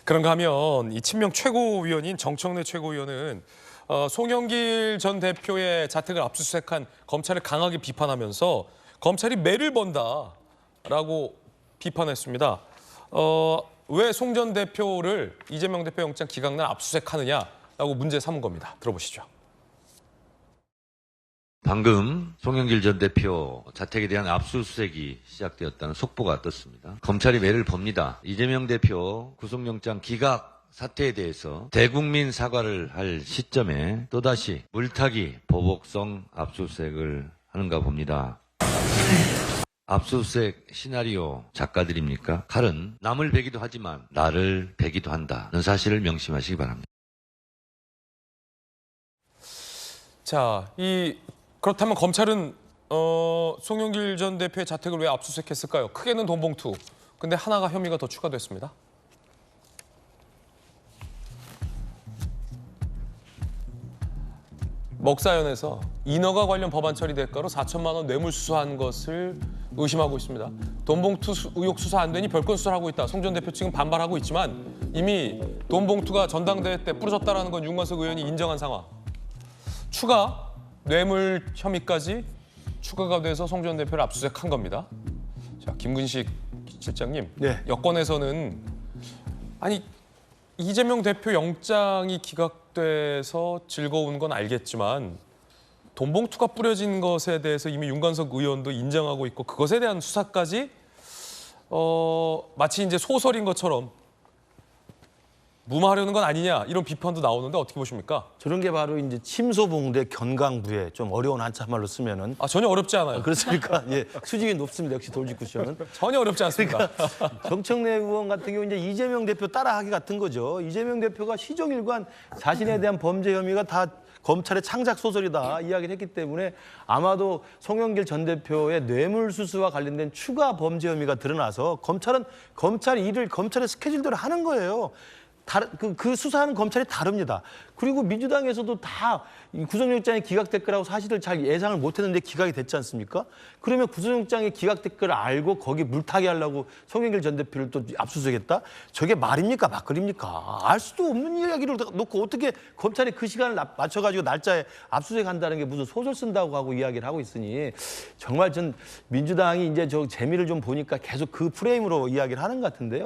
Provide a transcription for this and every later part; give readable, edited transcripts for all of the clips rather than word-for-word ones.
그런가 하면 이 친명 최고위원인 정청래 최고위원은 송영길 전 대표의 자택을 압수수색한 검찰을 강하게 비판하면서 검찰이 매를 번다라고 비판했습니다. 왜 송 전 대표를 이재명 대표 영장 기각날 압수수색하느냐라고 문제 삼은 겁니다. 들어보시죠. 방금 송영길 전 대표 자택에 대한 압수수색이 시작되었다는 속보가 떴습니다. 검찰이 매를 봅니다. 이재명 대표 구속영장 기각 사태에 대해서 대국민 사과를 할 시점에 또다시 물타기 보복성 압수수색을 하는가 봅니다. 압수수색 시나리오 작가들입니까? 칼은 남을 베기도 하지만 나를 베기도 한다는 사실을 명심하시기 바랍니다. 자, 그렇다면 검찰은 송영길 전 대표의 자택을 왜 압수수색했을까요? 크게는 돈봉투. 근데 하나가 혐의가 더 추가됐습니다. 먹사연에서 인허가 관련 법안 처리 대가로 4천만 원 뇌물 수수한 것을 의심하고 있습니다. 돈봉투 의혹 수사 안 되니 별건 수사를 하고 있다. 송 전 대표 측은 반발하고 있지만 이미 돈봉투가 전당대회 때 뿌려졌다는 건 윤관석 의원이 인정한 상황. 추가 뇌물 혐의까지 추가가 돼서 송 전 대표를 압수수색한 겁니다. 자, 김근식 실장님, 네. 여권에서는 아니 이재명 대표 영장이 기각돼서 즐거운 건 알겠지만 돈봉투가 뿌려진 것에 대해서 이미 윤관석 의원도 인정하고 있고 그것에 대한 수사까지 마치 이제 소설인 것처럼 무마하려는 건 아니냐 이런 비판도 나오는데 어떻게 보십니까? 저런 게 바로 이제 침소봉대 견강부에 좀 어려운 한자말로 쓰면은 전혀 어렵지 않아요. 그렇습니까? 예, 수준이 높습니다. 역시 돌직구쇼는. 전혀 어렵지 않습니다. 정청래 의원 같은 경우 이제 이재명 대표 따라하기 같은 거죠. 이재명 대표가 시종일관 자신에 대한 범죄 혐의가 다 검찰의 창작 소설이다 이야기를 했기 때문에 아마도 송영길 전 대표의 뇌물수수와 관련된 추가 범죄 혐의가 드러나서 검찰은 검찰의 스케줄대로 하는 거예요. 그 수사하는 검찰이 다릅니다. 그리고 민주당에서도 다 구속영장이 기각될 거라고 사실을 잘 예상을 못했는데 기각이 됐지 않습니까? 그러면 구속영장이 기각될 걸 알고 거기 물타기 하려고 송영길 전 대표를 또 압수수색했다? 저게 말입니까? 막걸리입니까? 알 수도 없는 이야기를 놓고 어떻게 검찰이 그 시간을 맞춰가지고 날짜에 압수수색한다는 게 무슨 소설 쓴다고 하고 이야기를 하고 있으니 정말 전 민주당이 이제 저 재미를 좀 보니까 계속 그 프레임으로 이야기를 하는 것 같은데요.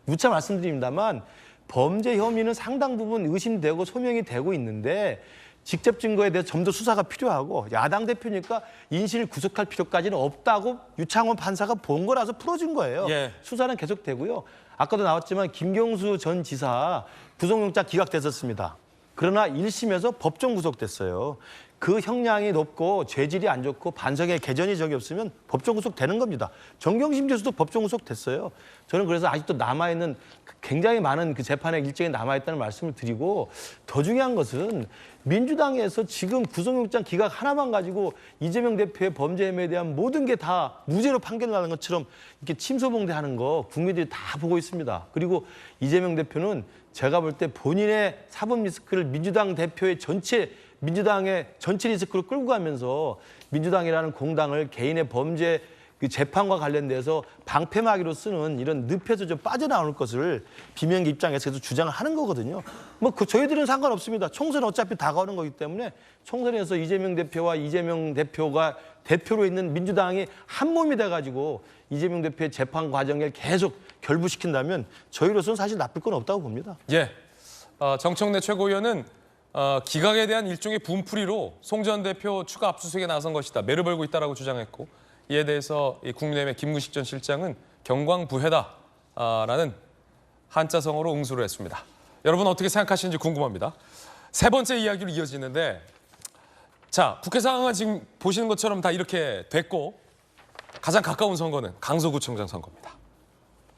누차 말씀드립니다만 범죄 혐의는 상당 부분 의심되고 소명이 되고 있는데 직접 증거에 대해서 좀 더 수사가 필요하고 야당 대표니까 인신을 구속할 필요까지는 없다고 유창원 판사가 본 거라서 풀어준 거예요. 예. 수사는 계속되고요. 아까도 나왔지만 김경수 전 지사 구속영장 기각됐었습니다. 그러나 1심에서 법정 구속됐어요. 그 형량이 높고 죄질이 안 좋고 반성의 개전이 적이 없으면 법정 구속되는 겁니다. 정경심 교수도 법정 구속됐어요. 저는 그래서 아직도 남아있는 굉장히 많은 그 재판의 일정이 남아있다는 말씀을 드리고 더 중요한 것은 민주당에서 지금 구속영장 기각 하나만 가지고 이재명 대표의 범죄 혐의에 대한 모든 게 다 무죄로 판결나는 것처럼 이렇게 침소봉대하는 거 국민들이 다 보고 있습니다. 그리고 이재명 대표는 제가 볼 때 본인의 사법 리스크를 민주당 대표의 민주당의 전체 리스크로 끌고 가면서 민주당이라는 공당을 개인의 범죄 그 재판과 관련돼서 방패막이로 쓰는 이런 늪에서 좀 빠져나올 것을 비명계 입장에서 계속 주장을 하는 거거든요. 저희들은 상관없습니다. 총선은 어차피 다가오는 거기 때문에 총선에서 이재명 대표와 이재명 대표가 대표로 있는 민주당이 한 몸이 돼가지고 이재명 대표의 재판 과정을 계속 결부시킨다면 저희로서는 사실 나쁠 건 없다고 봅니다. 예, 정청래 최고위원은 기각에 대한 일종의 분풀이로 송 전 대표 추가 압수수색에 나선 것이다. 매를 벌고 있다라고 주장했고 이에 대해서 국민의힘의 김근식 전 실장은 경광부회다라는 한자성어로 응수를 했습니다. 여러분 어떻게 생각하시는지 궁금합니다. 세 번째 이야기로 이어지는데 자, 국회 상황은 지금 보시는 것처럼 다 이렇게 됐고 가장 가까운 선거는 강서구청장 선거입니다.